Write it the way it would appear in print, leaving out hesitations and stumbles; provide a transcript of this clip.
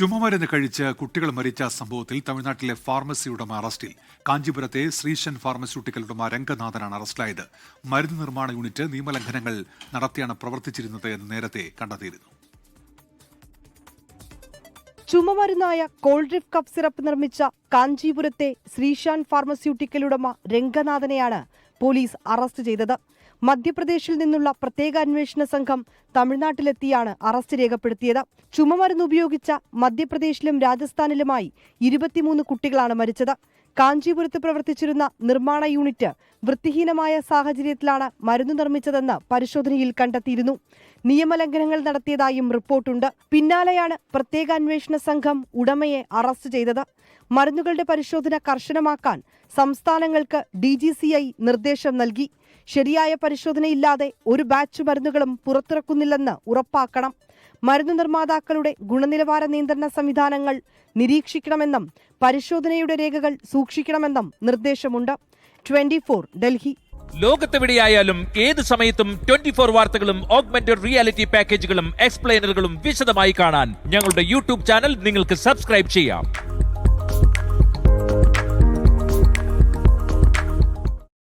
ചുമമരുന്ന് കഴിച്ച് കുട്ടികൾ മരിച്ച സംഭവത്തിൽ തമിഴ്നാട്ടിലെ ഫാർമസി ഉടമ അറസ്റ്റിൽ. കാഞ്ചീപുരത്തെ ശ്രീശൻ ഫാർമസ്യൂട്ടിക്കൽ ഉടമ രംഗനാഥനാണ് അറസ്റ്റിലായത്. മരുന്ന് നിർമ്മാണ യൂണിറ്റ് നിയമലംഘനങ്ങൾ നടത്തിയാണ് പ്രവർത്തിച്ചിരുന്നത് എന്ന് നേരത്തെ കണ്ടെത്തിയിരുന്നു. ചുമമരുന്നായ കോൾഡ്രിഫ് കഫ് സിറപ്പ് നിർമ്മിച്ച കാഞ്ചീപുരത്തെ ശ്രീശാൻ ഫാർമസ്യൂട്ടിക്കൽ ഉടമ രംഗനാഥനെയാണ് പോലീസ് അറസ്റ്റ് ചെയ്തത്. മധ്യപ്രദേശിൽ നിന്നുള്ള പ്രത്യേക അന്വേഷണ സംഘം തമിഴ്നാട്ടിലെത്തിയാണ് അറസ്റ്റ് രേഖപ്പെടുത്തിയത്. ചുമമരുന്ന് ഉപയോഗിച്ച മധ്യപ്രദേശിലും രാജസ്ഥാനിലുമായി 23 കുട്ടികളാണ് മരിച്ചത്. കാഞ്ചീപുരത്ത് പ്രവർത്തിച്ചിരുന്ന നിർമ്മാണ യൂണിറ്റ് വൃത്തിഹീനമായ സാഹചര്യത്തിലാണ് മരുന്ന് നിർമ്മിച്ചതെന്ന് പരിശോധനയിൽ കണ്ടെത്തിയിരുന്നു. നിയമലംഘനങ്ങൾ നടത്തിയതായും റിപ്പോർട്ടുണ്ട്. പിന്നാലെയാണ് പ്രത്യേക അന്വേഷണ സംഘം ഉടമയെ അറസ്റ്റ് ചെയ്തത്. മരുന്നുകളുടെ പരിശോധന കർശനമാക്കാൻ സംസ്ഥാനങ്ങൾക്ക് DGCI നിർദ്ദേശം നൽകി. ശരിയായ പരിശോധനയില്ലാതെ ഒരു ബാച്ച് മരുന്നുകളും പുറത്തിറക്കുന്നില്ലെന്ന് ഉറപ്പാക്കണം. മരുന്ന് നിർമ്മാതാക്കളുടെ ഗുണനിലവാര നിയന്ത്രണ സംവിധാനങ്ങൾ നിരീക്ഷിക്കണമെന്നും പരിശോധനയുടെ രേഖകൾ സൂക്ഷിക്കണമെന്നും നിർദ്ദേശമുണ്ട്. 24 ഡൽഹി. ലോകത്തെവിടെയായാലും ഏത് സമയത്തും 24 വാർത്തകളും ഓഗ്മെന്റഡ് റിയാലിറ്റി പാക്കേജുകളും എക്സ്പ്ലെയിനറുകളും വിശദമായി കാണാൻ ഞങ്ങളുടെ YouTube ചാനൽ നിങ്ങൾക്ക് സബ്സ്ക്രൈബ് ചെയ്യാം.